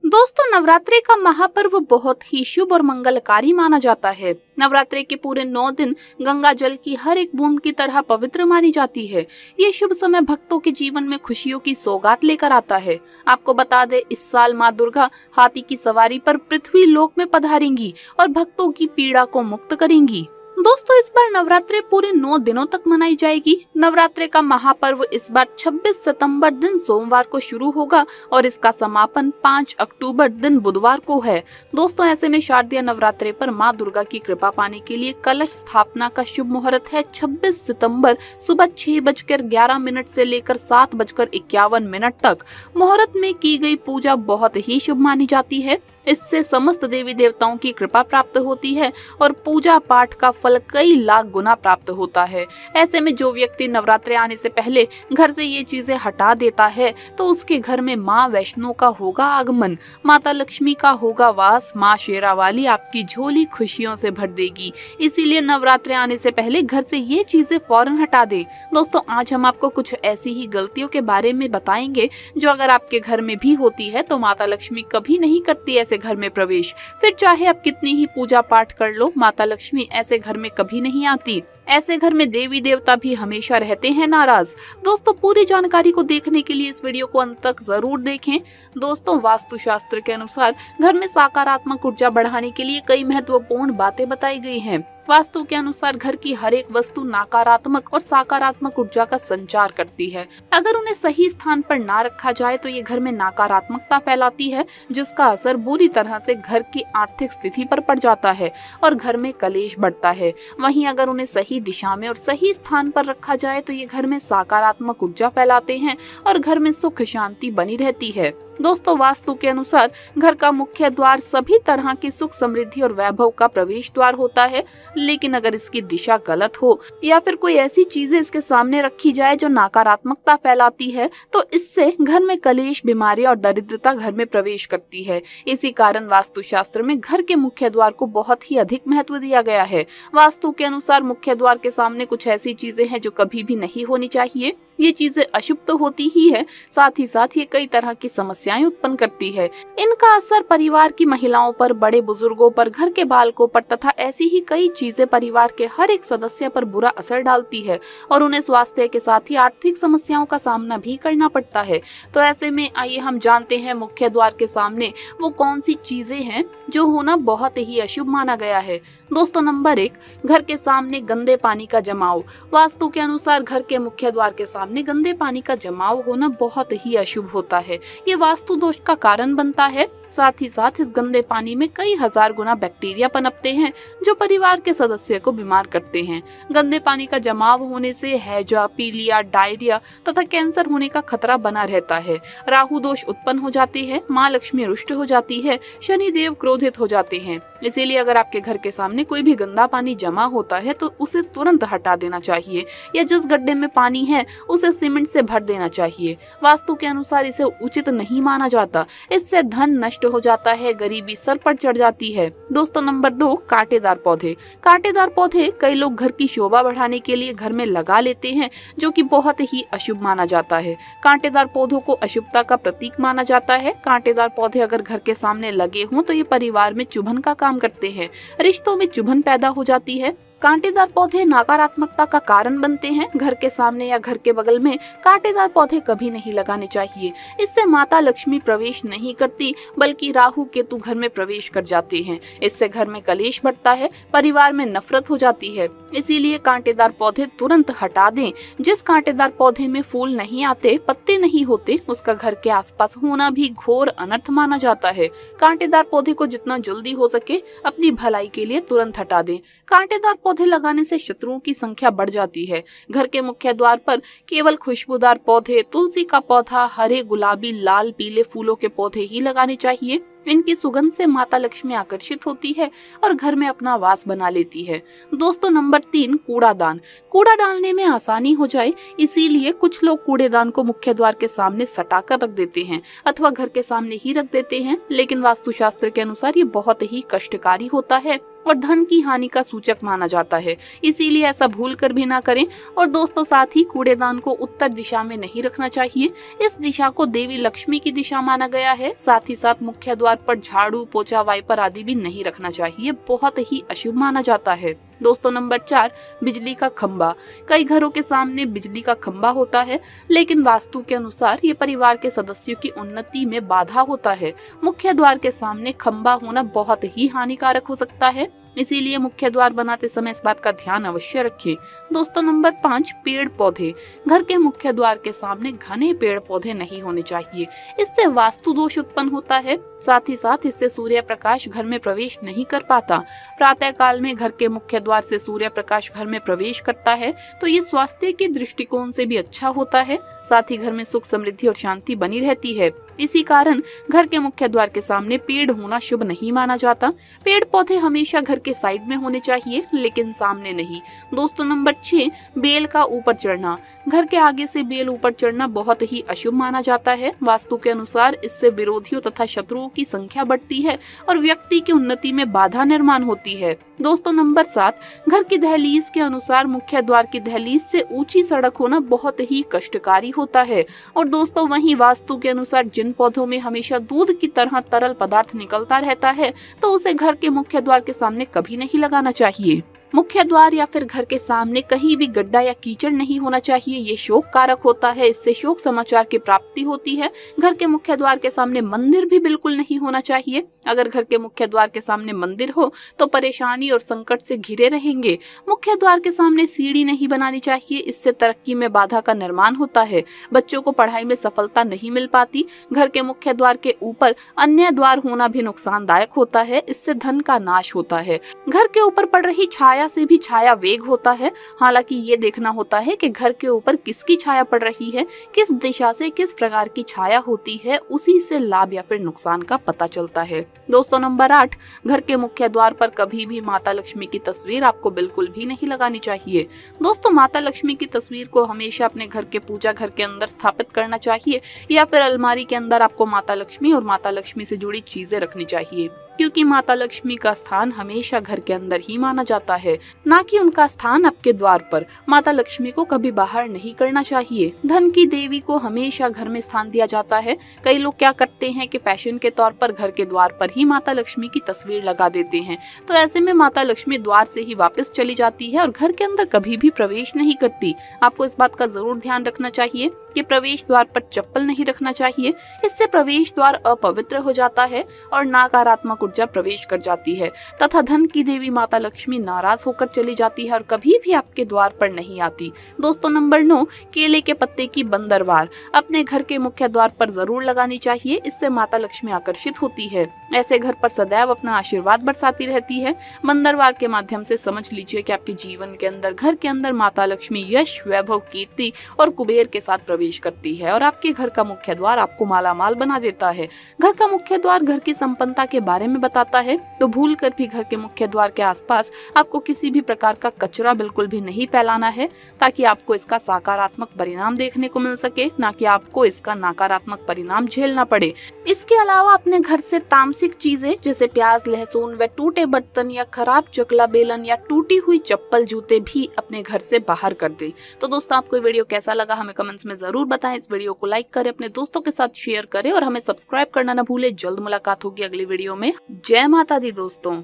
दोस्तों, नवरात्रि का महापर्व बहुत ही शुभ और मंगलकारी माना जाता है। नवरात्रि के पूरे 9 दिन गंगा जल की हर एक बूंद की तरह पवित्र मानी जाती है। ये शुभ समय भक्तों के जीवन में खुशियों की सौगात लेकर आता है। आपको बता दे, इस साल माँ दुर्गा हाथी की सवारी पर पृथ्वी लोक में पधारेंगी और भक्तों की पीड़ा को मुक्त करेंगी। दोस्तों, इस बार नवरात्रि पूरे 9 दिनों तक मनाई जाएगी। नवरात्रि का महापर्व इस बार 26 सितंबर दिन सोमवार को शुरू होगा और इसका समापन 5 अक्टूबर दिन बुधवार को है। दोस्तों, ऐसे में शारदीय नवरात्रि पर माँ दुर्गा की कृपा पाने के लिए कलश स्थापना का शुभ मुहूर्त है 26 सितंबर सुबह 6:11 से लेकर 7:51 तक। मुहूर्त में की गई पूजा बहुत ही शुभ मानी जाती है। इससे समस्त देवी देवताओं की कृपा प्राप्त होती है और पूजा पाठ का फल कई लाख गुना प्राप्त होता है। ऐसे में जो व्यक्ति नवरात्रि आने से पहले घर से ये चीजें हटा देता है तो उसके घर में माँ वैष्णो का होगा आगमन, माता लक्ष्मी का होगा वास, माँ शेरावाली आपकी झोली खुशियों से भर देगी। इसीलिए नवरात्रि आने से पहले घर से ये चीजें फौरन हटा दे। दोस्तों, आज हम आपको कुछ ऐसी ही गलतियों के बारे में बताएंगे जो अगर आपके घर में भी होती है तो माता लक्ष्मी कभी नहीं करती ऐसे घर में प्रवेश। फिर चाहे आप कितनी ही पूजा पाठ कर लो, माता लक्ष्मी ऐसे घर में कभी नहीं आती। ऐसे घर में देवी देवता भी हमेशा रहते हैं नाराज। दोस्तों, पूरी जानकारी को देखने के लिए इस वीडियो को अंत तक जरूर देखें। दोस्तों, वास्तु शास्त्र के अनुसार घर में सकारात्मक ऊर्जा बढ़ाने के लिए कई महत्वपूर्ण बातें बताई गई हैं। वास्तु के अनुसार घर की हर एक वस्तु नकारात्मक और सकारात्मक ऊर्जा का संचार करती है। अगर उन्हें सही स्थान पर ना रखा जाए तो ये घर में नकारात्मकता फैलाती है, जिसका असर बुरी तरह से घर की आर्थिक स्थिति पर पड़ जाता है और घर में कलेश बढ़ता है। वहीं अगर उन्हें सही दिशा में और सही स्थान पर रखा जाए तो ये घर में सकारात्मक ऊर्जा फैलाते हैं और घर में सुख शांति बनी रहती है। दोस्तों, वास्तु के अनुसार घर का मुख्य द्वार सभी तरह की सुख समृद्धि और वैभव का प्रवेश द्वार होता है, लेकिन अगर इसकी दिशा गलत हो या फिर कोई ऐसी चीजें इसके सामने रखी जाए जो नकारात्मकता फैलाती है तो इससे घर में कलेश, बीमारी और दरिद्रता घर में प्रवेश करती है। इसी कारण वास्तु शास्त्र में घर के मुख्य द्वार को बहुत ही अधिक महत्व दिया गया है। वास्तु के अनुसार मुख्य द्वार के सामने कुछ ऐसी चीजें हैं जो कभी भी नहीं होनी चाहिए। ये चीजें अशुभ तो होती ही है, साथ ही साथ ये कई तरह की समस्याएं उत्पन्न करती है। इनका असर परिवार की महिलाओं पर, बड़े बुजुर्गों पर, घर के बालकों पर तथा ऐसी ही कई चीजें परिवार के हर एक सदस्य पर बुरा असर डालती है और उन्हें स्वास्थ्य के साथ ही आर्थिक समस्याओं का सामना भी करना पड़ता है। तो ऐसे में आइए हम जानते हैं मुख्य द्वार के सामने वो कौन सी चीजें हैं जो होना बहुत ही अशुभ माना गया है। दोस्तों, नंबर 1, घर के सामने गंदे पानी का जमाव। वास्तु के अनुसार घर के मुख्य द्वार के सामने गंदे पानी का जमाव होना बहुत ही अशुभ होता है। ये वास्तु दोष का कारण बनता है। साथ ही साथ इस गंदे पानी में कई हजार गुना बैक्टीरिया पनपते हैं जो परिवार के सदस्य को बीमार करते हैं। गंदे पानी का जमाव होने से हैजा, पीलिया, डायरिया तथा कैंसर होने का खतरा बना रहता है। राहु दोष उत्पन्न हो जाते हैं, माँ लक्ष्मी रुष्ट हो जाती है, शनि देव क्रोधित हो जाते हैं। इसीलिए अगर आपके घर के सामने कोई भी गंदा पानी जमा होता है तो उसे तुरंत हटा देना चाहिए या जिस गड्ढे में पानी है उसे सीमेंट से भर देना चाहिए। वास्तु के अनुसार इसे उचित नहीं माना जाता। इससे धन नष्ट हो जाता है, गरीबी सर पर चढ़ जाती है। दोस्तों, नंबर 2, कांटेदार पौधे। कांटेदार पौधे कई लोग घर की शोभा बढ़ाने के लिए घर में लगा लेते हैं, जो कि बहुत ही अशुभ माना जाता है। कांटेदार पौधों को अशुभता का प्रतीक माना जाता है। कांटेदार पौधे अगर घर के सामने लगे हों तो ये परिवार में चुभन का काम करते हैं, रिश्तों में चुभन पैदा हो जाती है। कांटेदार पौधे नकारात्मकता का कारण बनते हैं। घर के सामने या घर के बगल में कांटेदार पौधे कभी नहीं लगाने चाहिए। इससे माता लक्ष्मी प्रवेश नहीं करती बल्कि राहु केतु घर में प्रवेश कर जाते हैं। इससे घर में कलेश बढ़ता है, परिवार में नफरत हो जाती है। इसीलिए कांटेदार पौधे तुरंत हटा दें। जिस कांटेदार पौधे में फूल नहीं आते, पत्ते नहीं होते, उसका घर के आसपास होना भी घोर अनर्थ माना जाता है। कांटेदार पौधे को जितना जल्दी हो सके अपनी भलाई के लिए तुरंत हटा दें। कांटेदार पौधे लगाने से शत्रुओं की संख्या बढ़ जाती है। घर के मुख्य द्वार पर केवल खुशबूदार पौधे, तुलसी का पौधा, हरे, गुलाबी, लाल, पीले फूलों के पौधे ही लगाने चाहिए। इनकी सुगंध से माता लक्ष्मी आकर्षित होती है और घर में अपना वास बना लेती है। दोस्तों, नंबर 3, कूड़ादान। कूड़ा डालने में आसानी हो जाए इसीलिए कुछ लोग कूड़ेदान को मुख्य द्वार के सामने सटा कर रख देते हैं अथवा घर के सामने ही रख देते हैं, लेकिन वास्तुशास्त्र के अनुसार ये बहुत ही कष्टकारी होता है और धन की हानि का सूचक माना जाता है, इसीलिए ऐसा भूल कर भी ना करें। और दोस्तों साथ ही कूड़ेदान को उत्तर दिशा में नहीं रखना चाहिए, इस दिशा को देवी लक्ष्मी की दिशा माना गया है। साथ ही साथ मुख्य द्वार पर झाड़ू, पोछा, वाइपर आदि भी नहीं रखना चाहिए, बहुत ही अशुभ माना जाता है। दोस्तों नंबर 4, बिजली का खंबा। कई घरों के सामने बिजली का खंबा होता है, लेकिन वास्तु के अनुसार ये परिवार के सदस्यों की उन्नति में बाधा होता है। मुख्य द्वार के सामने खंबा होना बहुत ही हानिकारक हो सकता है, इसीलिए मुख्य द्वार बनाते समय इस बात का ध्यान अवश्य रखें। दोस्तों नंबर 5, पेड़ पौधे। घर के मुख्य द्वार के सामने घने पेड़ पौधे नहीं होने चाहिए, इससे वास्तु दोष उत्पन्न होता है। साथ ही साथ इससे सूर्य प्रकाश घर में प्रवेश नहीं कर पाता। प्रातः काल में घर के मुख्य द्वार से सूर्य प्रकाश घर में प्रवेश करता है तो ये स्वास्थ्य के दृष्टिकोण से भी अच्छा होता है। साथ ही घर में सुख, समृद्धि और शांति बनी रहती है। इसी कारण घर के मुख्य द्वार के सामने पेड़ होना शुभ नहीं माना जाता। पेड़ पौधे हमेशा घर के साइड में होने चाहिए, लेकिन सामने नहीं। दोस्तों नंबर 6, बेल का ऊपर चढ़ना। घर के आगे से बेल ऊपर चढ़ना बहुत ही अशुभ माना जाता है। वास्तु के अनुसार इससे विरोधियों तथा शत्रुओं की संख्या बढ़ती है और व्यक्ति की उन्नति में बाधा निर्माण होती है। दोस्तों नंबर 7, घर की दहलीज के अनुसार मुख्य द्वार की दहलीज से ऊंची सड़क होना बहुत ही कष्टकारी होता है। और दोस्तों वहीं वास्तु के अनुसार जिन पौधों में हमेशा दूध की तरह तरल पदार्थ निकलता रहता है, तो उसे घर के मुख्य द्वार के सामने कभी नहीं लगाना चाहिए। मुख्य द्वार या फिर घर के सामने कहीं भी गड्ढा या कीचड़ नहीं होना चाहिए, ये शोक कारक होता है, इससे शोक समाचार की प्राप्ति होती है। घर के मुख्य द्वार के सामने मंदिर भी बिल्कुल नहीं होना चाहिए। अगर घर के मुख्य द्वार के सामने मंदिर हो तो परेशानी और संकट से घिरे रहेंगे। मुख्य द्वार के सामने सीढ़ी नहीं बनानी चाहिए, इससे तरक्की में बाधा का निर्माण होता है। बच्चों को पढ़ाई में सफलता नहीं मिल पाती। घर के मुख्य द्वार के ऊपर अन्य द्वार होना भी नुकसानदायक होता है, इससे धन का नाश होता है। घर के ऊपर पड़ रही छाया से भी छाया वेग होता है। हालांकि ये देखना होता है कि घर के ऊपर किसकी छाया पड़ रही है, किस दिशा से किस प्रकार की छाया होती है, उसी से लाभ या फिर नुकसान का पता चलता है। दोस्तों नंबर 8, घर के मुख्य द्वार पर कभी भी माता लक्ष्मी की तस्वीर आपको बिल्कुल भी नहीं लगानी चाहिए। दोस्तों माता लक्ष्मी की तस्वीर को हमेशा अपने घर के पूजा घर के अंदर स्थापित करना चाहिए, या फिर अलमारी के अंदर आपको माता लक्ष्मी और माता लक्ष्मी से जुड़ी चीजें रखनी चाहिए, क्योंकि माता लक्ष्मी का स्थान हमेशा घर के अंदर ही माना जाता है, ना कि उनका स्थान आपके द्वार पर। माता लक्ष्मी को कभी बाहर नहीं करना चाहिए। धन की देवी को हमेशा घर में स्थान दिया जाता है। कई लोग क्या करते हैं कि फैशन के तौर पर घर के द्वार पर ही माता लक्ष्मी की तस्वीर लगा देते हैं, तो ऐसे में माता लक्ष्मी द्वार से ही वापस चली जाती है और घर के अंदर कभी भी प्रवेश नहीं करती। आपको इस बात का जरूर ध्यान रखना चाहिए कि प्रवेश द्वार पर चप्पल नहीं रखना चाहिए, इससे प्रवेश द्वार अपवित्र हो जाता है और नकारात्मक ऊर्जा प्रवेश कर जाती है तथा धन की देवी माता लक्ष्मी नाराज होकर चली जाती है और कभी भी आपके द्वार पर नहीं आती। दोस्तों नंबर 9, केले के पत्ते की बंदरवार अपने घर के मुख्य द्वार पर जरूर लगानी चाहिए, इससे माता लक्ष्मी आकर्षित होती है। ऐसे घर पर सदैव अपना आशीर्वाद बरसाती रहती है। बंदरवार के माध्यम से समझ लीजिए कि आपके जीवन के अंदर, घर के अंदर माता लक्ष्मी यश, वैभव, कीर्ति और कुबेर के साथ प्रवेश करती है और आपके घर का मुख्य द्वार आपको मालामाल बना देता है। घर का मुख्य द्वार घर की संपन्नता के बारे में बताता है, तो भूल कर भी घर के मुख्य द्वार के आसपास आपको किसी भी प्रकार का कचरा बिल्कुल भी नहीं फैलाना है, ताकि आपको इसका सकारात्मक परिणाम देखने को मिल सके, ना कि आपको इसका नकारात्मक परिणाम झेलना पड़े। इसके अलावा अपने घर से तामसिक चीजें जैसे प्याज, लहसुन व टूटे बर्तन या खराब चकला बेलन या टूटी हुई चप्पल, जूते भी अपने घर से बाहर कर दे। तो दोस्तों आपको वीडियो कैसा लगा हमें कमेंट्स में जरूर बताएं। इस वीडियो को लाइक करें, अपने दोस्तों के साथ शेयर करें और हमें सब्सक्राइब करना न भूले। जल्द मुलाकात होगी अगली वीडियो में। जय माता दी दोस्तों।